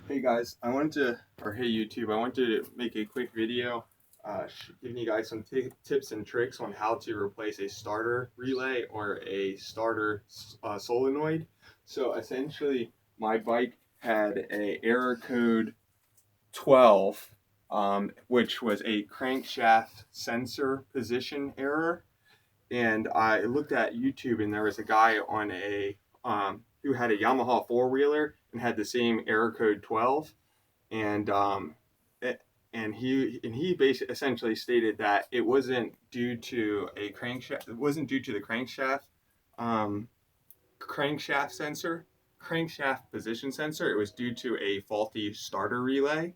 Hey guys, hey YouTube, I wanted to make a quick video giving you guys some tips and tricks on how to replace a starter relay or a starter solenoid. So essentially, my bike had a error code 12, which was a crankshaft sensor position error. And I looked at YouTube, and there was a guy on who had a Yamaha four-wheeler and had the same error code 12, and it, he basically essentially stated that it wasn't due to a crankshaft. It wasn't due to the um, crankshaft sensor, crankshaft position sensor. It was due to a faulty starter relay.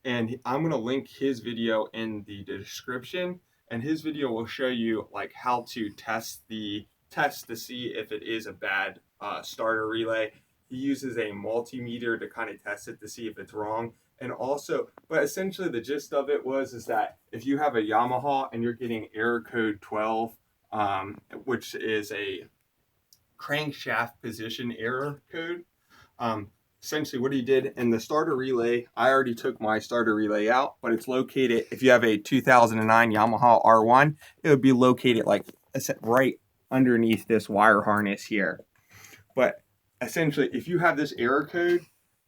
And I'm gonna link his video in the description. And his video will show you like how to test to see if it is a bad starter relay. He uses a multimeter to kind of test it to see if it's wrong. And also, but essentially the gist of it is that if you have a Yamaha and you're getting error code 12, which is a crankshaft position error code. Essentially, what he did in the starter relay, I already took my starter relay out, but it's located, if you have a 2009 Yamaha R1, it would be located like right underneath this wire harness here. But essentially, if you have this error code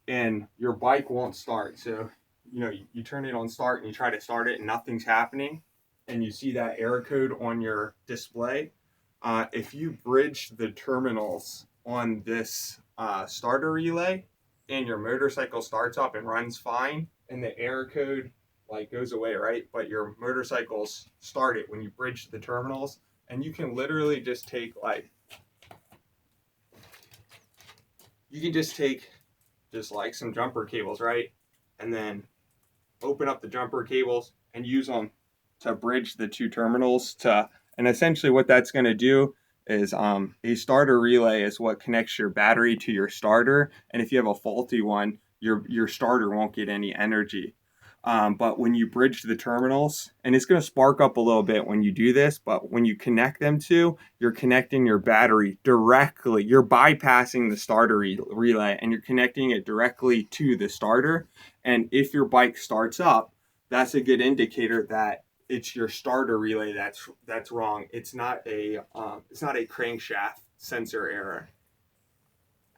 and your bike won't start, so you turn it on start and you try to start it and nothing's happening, and you see that error code on your display, if you bridge the terminals on this starter relay and your motorcycle starts up and runs fine and the error code like goes away, right? But your motorcycle's started when you bridge the terminals, and you can literally just take just like some jumper cables, right? And then open up the jumper cables and use them to bridge the two terminals and essentially what that's going to do is a starter relay is what connects your battery to your starter, and if you have a faulty one, your starter won't get any energy. But when you bridge the terminals, and it's going to spark up a little bit when you do this, but when you connect them you're connecting your battery directly. You're bypassing the starter relay and you're connecting it directly to the starter. And if your bike starts up, that's a good indicator that it's your starter relay that's wrong. It's not a crankshaft sensor error.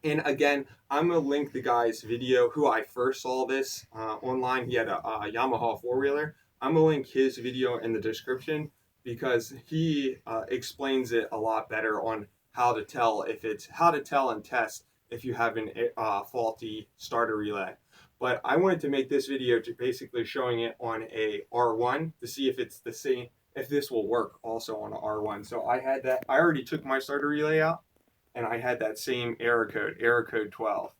And again, I'm going to link the guy's video who I first saw this online. He had a Yamaha four-wheeler. I'm going to link his video in the description because he explains it a lot better on how to tell and test if you have a faulty starter relay. But I wanted to make this video to basically showing it on a R1 to see if it's the same, if this will work also on an R1. So I already took my starter relay out, and I had that same error code 12.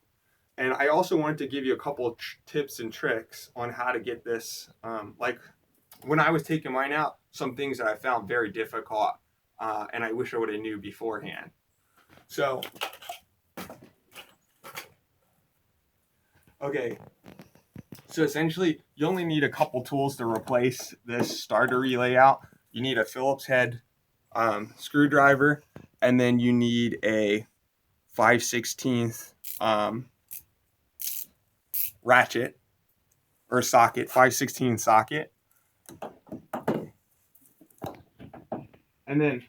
And I also wanted to give you a couple of tips and tricks on how to get this. Like when I was taking mine out, some things that I found very difficult, and I wish I would have knew beforehand. So, okay. So essentially, you only need a couple tools to replace this starter relay out. You need a Phillips head screwdriver, and then you need a 5/16 ratchet or socket, 5/16 socket. And then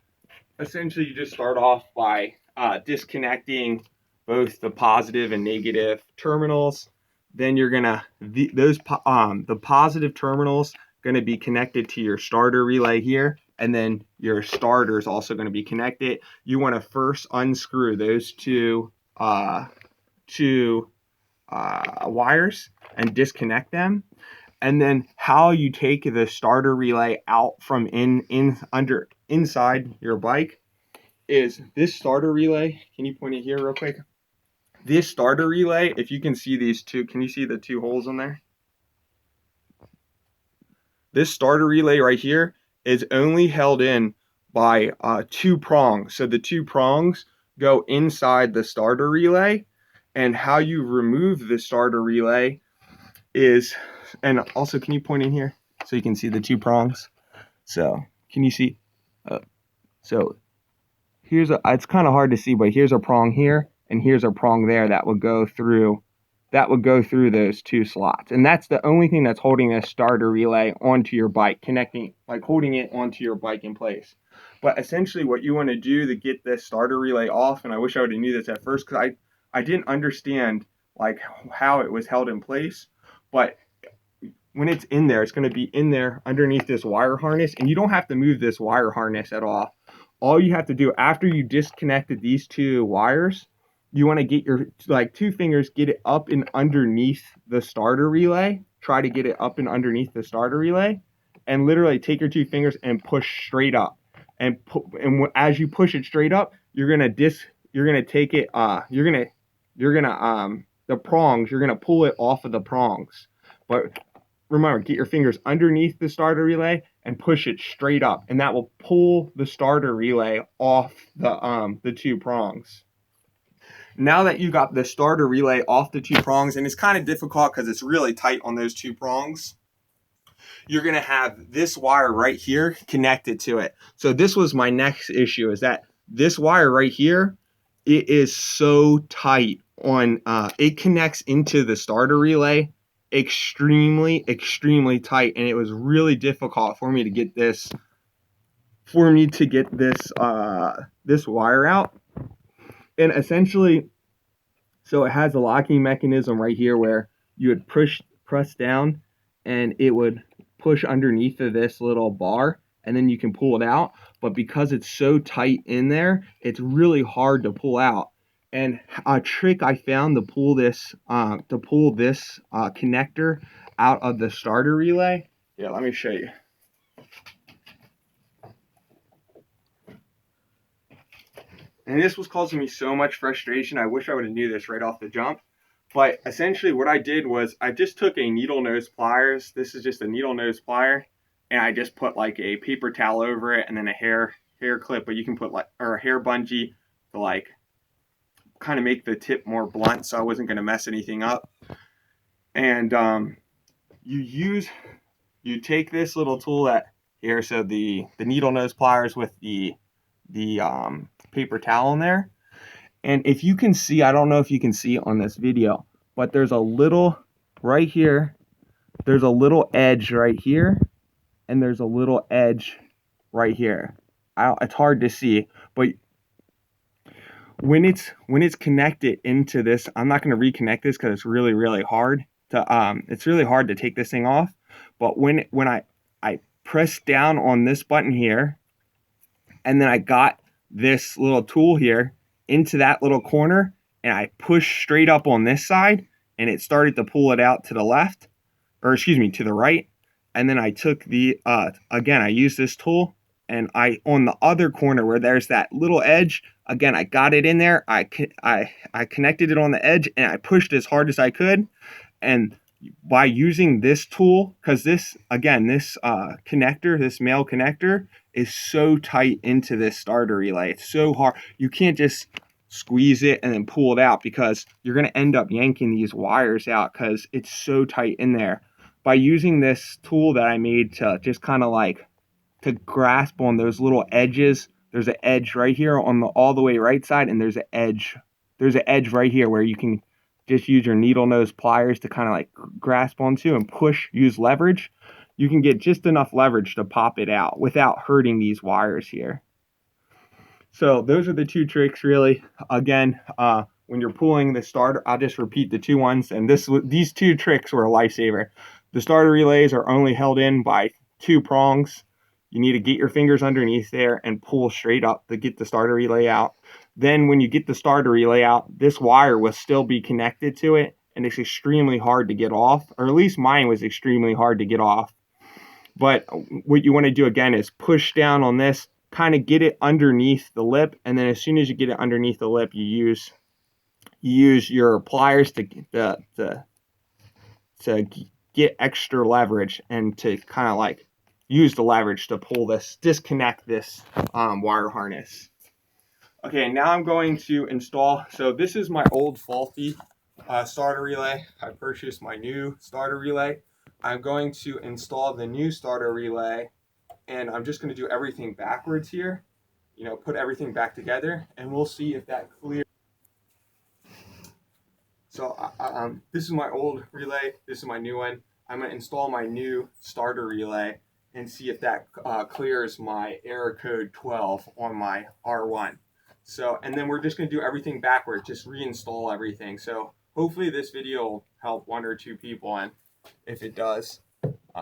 essentially you just start off by disconnecting both the positive and negative terminals. Then you're gonna the positive terminals going to be connected to your starter relay here, and then your starter is also going to be connected. You want to first unscrew those two wires and disconnect them. And then how you take the starter relay out from inside your bike is this starter relay. Can you point it here real quick? This starter relay, if you can see these two, can you see the two holes in there? This starter relay right here is only held in by two prongs. So the two prongs go inside the starter relay, and how you remove the starter relay is, and also can you point in here so you can see the two prongs? So can you see? So here's it's kind of hard to see, but here's a prong here and here's a prong there that would go through that would go through those 2 slots. And that's the only thing that's holding this starter relay onto your bike, connecting, like holding it onto your bike in place. But essentially what you want to do to get this starter relay off, and I wish I would have knew this at first because I didn't understand like how it was held in place, but when it's in there, it's going to be in there underneath this wire harness, and you don't have to move this wire harness at all. All you have to do after you disconnected these 2 wires, you want to get your 2 fingers, get it up and underneath the starter relay. Try to get it up and underneath the starter relay, and literally take your 2 fingers and push straight up. And as you push it straight up, you're gonna take it. The prongs. You're gonna pull it off of the prongs, but remember, get your fingers underneath the starter relay and push it straight up, and that will pull the starter relay off the 2 prongs. Now that you got the starter relay off the 2 prongs, and it's kind of difficult because it's really tight on those 2 prongs, you're going to have this wire right here connected to it. So this was my next issue, is that this wire right here, it is so tight on, it connects into the starter relay extremely tight, and it was really difficult for me to get this this wire out. And essentially, so it has a locking mechanism right here where you would press down and it would push underneath of this little bar, and then you can pull it out. But because it's so tight in there, it's really hard to pull out. And a trick I found to pull this connector out of the starter relay. Yeah, let me show you. And this was causing me so much frustration. I wish I would have knew this right off the jump. But essentially what I did was I just took a needle nose pliers. This is just a needle nose plier. And I just put like a paper towel over it, and then a hair clip, but you can put or a hair bungee to kind of make the tip more blunt, so I wasn't going to mess anything up. And you take this little tool here, so the needle nose pliers with the paper towel in there. And if you can see, I don't know if you can see on this video, but there's a little right here, there's a little edge right here, and there's a little edge right here. It's hard to see, but when it's connected into this, I'm not going to reconnect this because it's really hard to take this thing off. But when I press down on this button here, and then I got this little tool here into that little corner, and I pushed straight up on this side, and it started to pull it out to the left, or excuse me, to the right. And then I took again, I used this tool, and on the other corner where there's that little edge, again, I got it in there. I connected it on the edge, and I pushed as hard as I could. And by using this tool, because this connector, this male connector, is so tight into this starter relay. It's so hard. You can't just squeeze it and then pull it out, because you're going to end up yanking these wires out because it's so tight in there. By using this tool that I made to just kind of to grasp on those little edges, there's an edge right here on the all the way right side, and there's an edge right here where you can just use your needle nose pliers to kind of grasp onto and push, use leverage. You can get just enough leverage to pop it out without hurting these wires here. So those are the 2 tricks really. Again, when you're pulling the starter, I'll just repeat the 2 ones, and these 2 tricks were a lifesaver. The starter relays are only held in by 2 prongs. You need to get your fingers underneath there and pull straight up to get the starter relay out. Then when you get the starter relay out, this wire will still be connected to it, and it's extremely hard to get off, or at least mine was extremely hard to get off. But what you want to do again is push down on this, kind of get it underneath the lip, and then as soon as you get it underneath the lip, you use your pliers to get extra leverage, and to kind of use the leverage to disconnect this wire harness. Okay, now I'm going to install, so this is my old faulty starter relay. I purchased my new starter relay. I'm going to install the new starter relay, and I'm just going to do everything backwards here, put everything back together, and we'll see if that clears. So this is my old relay. This is my new one. I'm going to install my new starter relay and see if that clears my error code 12 on my R1. So, and then we're just going to do everything backwards, just reinstall everything. So hopefully this video will help 1 or 2 people, and if it does,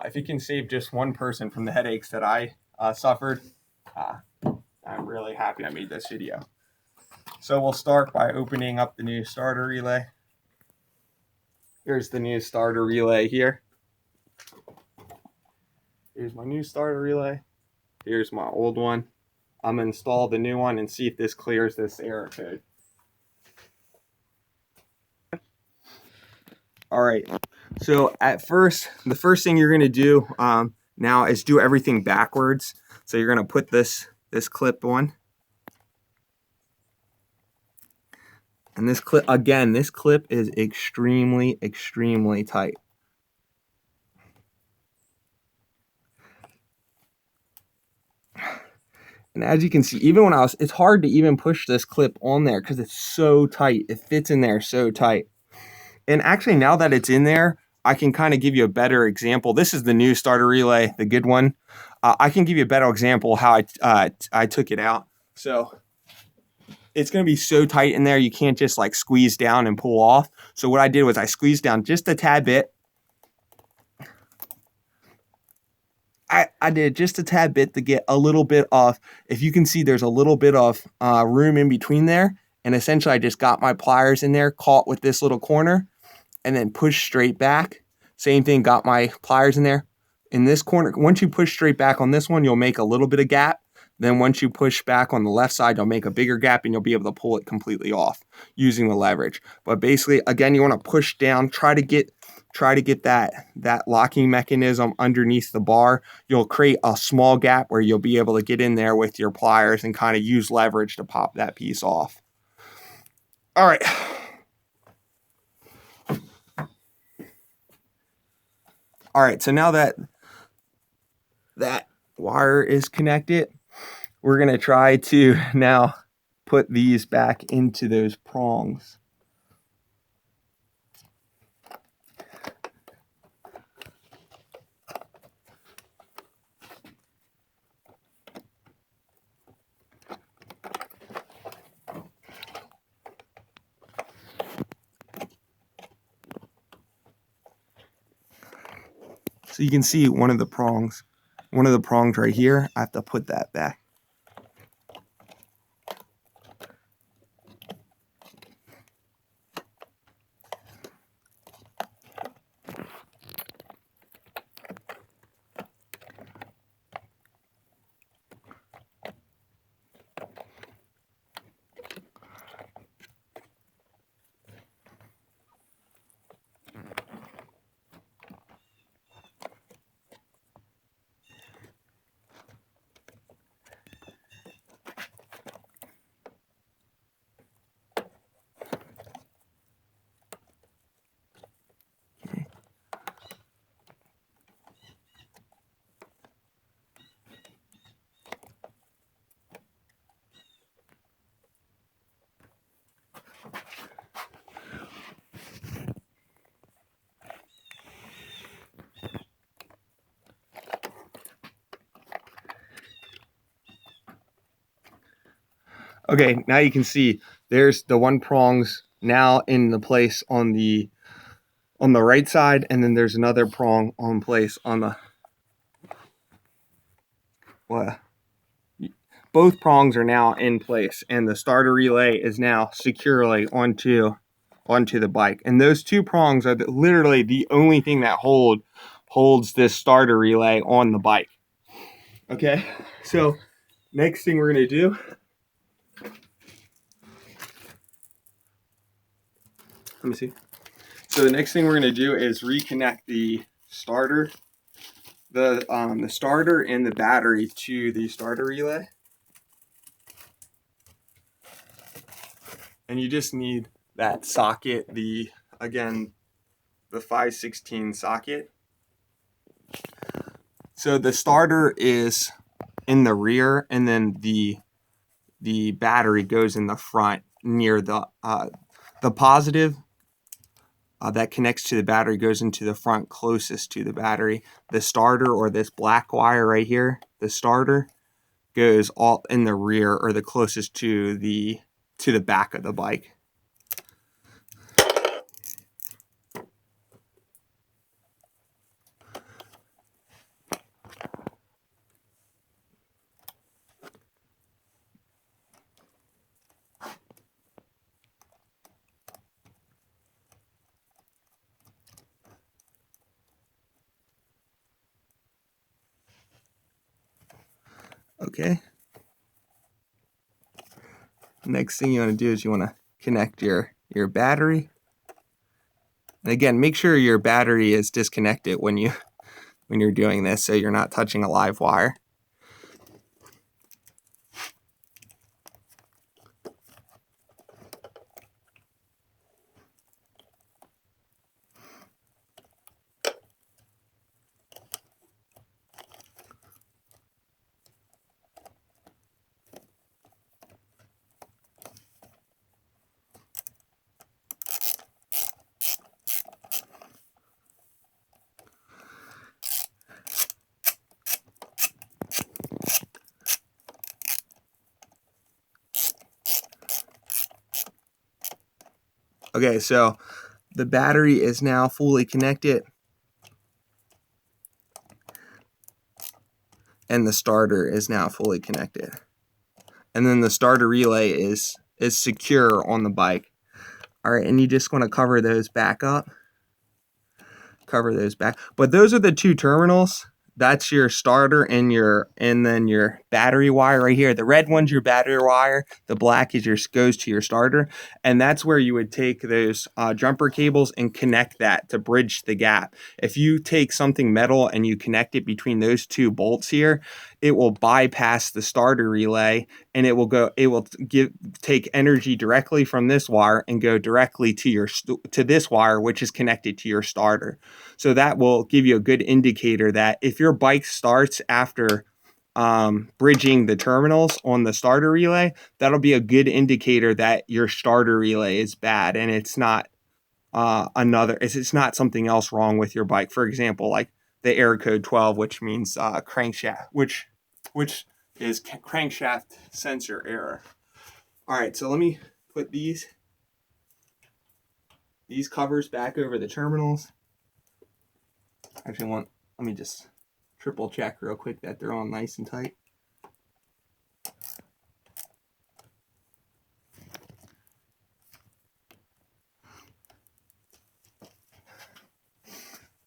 if it can save just one person from the headaches that I suffered, I'm really happy I made this video. So we'll start by opening up the new starter relay. Here's the new starter relay here. Here's my new starter relay. Here's my old one. I'm going to install the new one and see if this clears this error code. All right. So at first, the first thing you're going to do now is do everything backwards. So you're going to put this clip on. And this clip, again, this clip is extremely, extremely tight. And as you can see, even when it's hard to even push this clip on there because it's so tight. It fits in there so tight. And actually, now that it's in there, I can kind of give you a better example. This is the new starter relay, the good one. I can give you a better example how I took it out. So it's going to be so tight in there, you can't just like squeeze down and pull off. So what I did was I squeezed down just a tad bit. I did just a tad bit to get a little bit of, if you can see, there's a little bit of room in between there. And essentially, I just got my pliers in there, caught with this little corner, and then push straight back. Same thing, got my pliers in there. In this corner, once you push straight back on this one, you'll make a little bit of gap. Then once you push back on the left side, you'll make a bigger gap and you'll be able to pull it completely off using the leverage. But basically, again, you want to push down, try to get that locking mechanism underneath the bar. You'll create a small gap where you'll be able to get in there with your pliers and kind of use leverage to pop that piece off. All right. All right, so now that wire is connected, we're going to try to now put these back into those prongs. So you can see one of the prongs right here, I have to put that back. Okay, now you can see there's the one prongs now in the place on the right side, and then there's another prong on place on the both prongs are now in place, and the starter relay is now securely onto the bike. And those two prongs are literally the only thing that holds this starter relay on the bike. Okay, so next thing we're gonna do, let me see. So the next thing we're gonna do is reconnect the starter, the starter and the battery to the starter relay. And you just need that socket, again, the 5/16 socket. So the starter is in the rear, and then the battery goes in the front near the positive that connects to the battery goes into the front closest to the battery. The starter, or this black wire right here, the starter, goes all in the rear, or the closest to the back of the bike. Okay. Next thing you want to do is you want to connect your battery. And again, make sure your battery is disconnected when you're doing this, so you're not touching a live wire. Okay, so the battery is now fully connected, and the starter is now fully connected. And then the starter relay is secure on the bike. All right, and you just want to cover those back up. Cover those back. But those are the two terminals. That's your starter and then your battery wire right here. The red one's your battery wire. The black is goes to your starter. And that's where you would take those jumper cables and connect that to bridge the gap. If you take something metal and you connect it between those two bolts here, it will bypass the starter relay, and it will take energy directly from this wire and go directly to this wire, which is connected to your starter. So that will give you a good indicator that if your bike starts after bridging the terminals on the starter relay, that'll be a good indicator that your starter relay is bad, and it's not it's not something else wrong with your bike. For example, like the error code 12, which means crankshaft, which is crankshaft sensor error. All right, so let me put these covers back over the terminals. Actually, let me just triple check real quick that they're all nice and tight.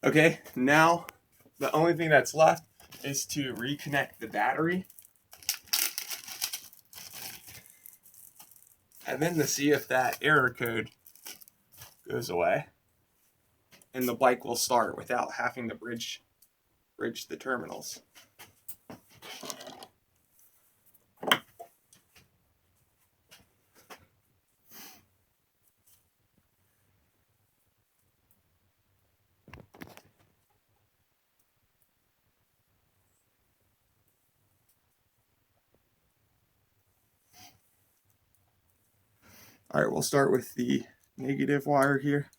Okay, now the only thing that's left is to reconnect the battery, and then to see if that error code goes away, and the bike will start without having to bridge the terminals. All right, we'll start with the negative wire here.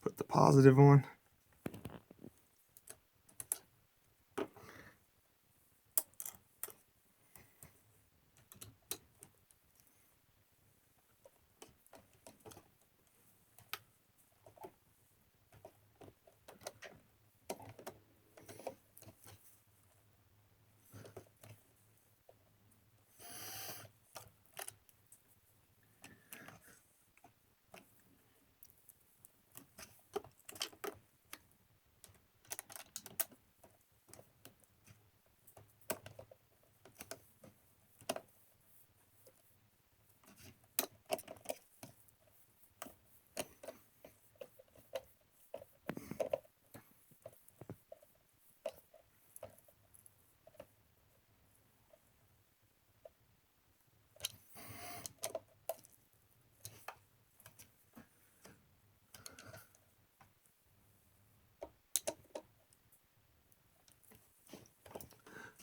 Put the positive on.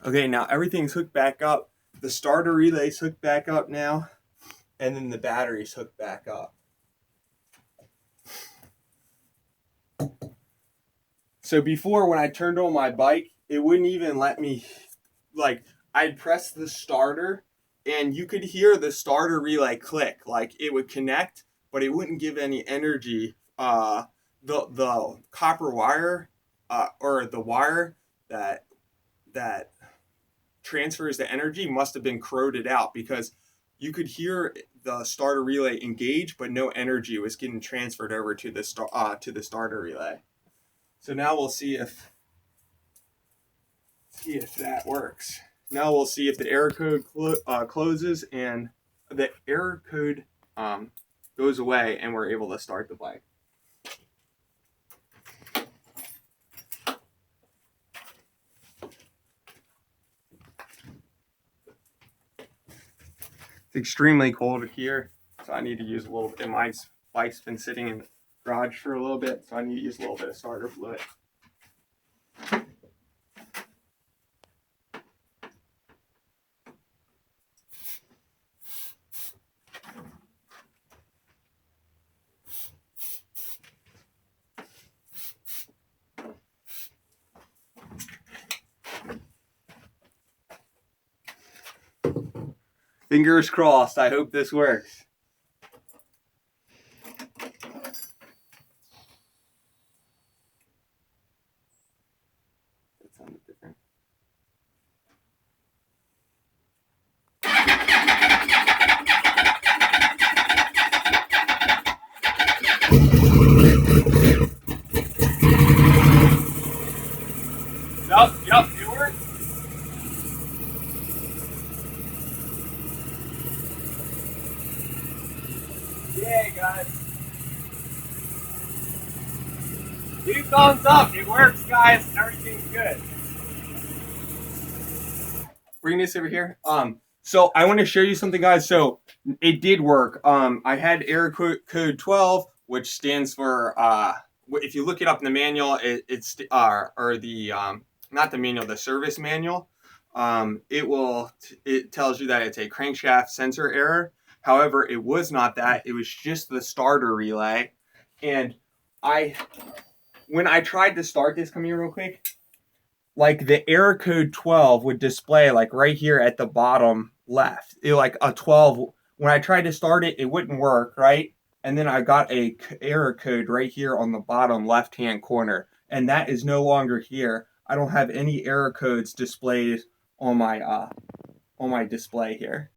Okay, now everything's hooked back up. The starter relay's hooked back up now, and then the battery's hooked back up. So before, when I turned on my bike, it wouldn't even let me, like, I'd press the starter, and you could hear the starter relay click. Like, it would connect, but it wouldn't give any energy. The copper wire, or the wire that transfers the energy must have been corroded out, because you could hear the starter relay engage, but no energy was getting transferred over to the starter relay. So now we'll see if that works. Now we'll see if the error code closes and the error code goes away, and we're able to start the bike. It's extremely cold here, so I need to use a little bit. My bike's been sitting in the garage for a little bit, so I need to use a little bit of starter fluid. Fingers crossed. I hope this works. That sounded different. Yep, it worked. Yay, guys. 2 thumbs up. It works, guys. Everything's good. Bring this over here. So I want to show you something, guys. So it did work. I had error code 12, which stands for, if you look it up in the manual, it's or the not the manual, the service manual. It tells you that it's a crankshaft sensor error. However, it was not that. It was just the starter relay. And when I tried to start this, come here real quick. Like, the error code 12 would display like right here at the bottom left. Like a 12. When I tried to start it, it wouldn't work, right? And then I got a error code right here on the bottom left-hand corner, and that is no longer here. I don't have any error codes displayed on my display here.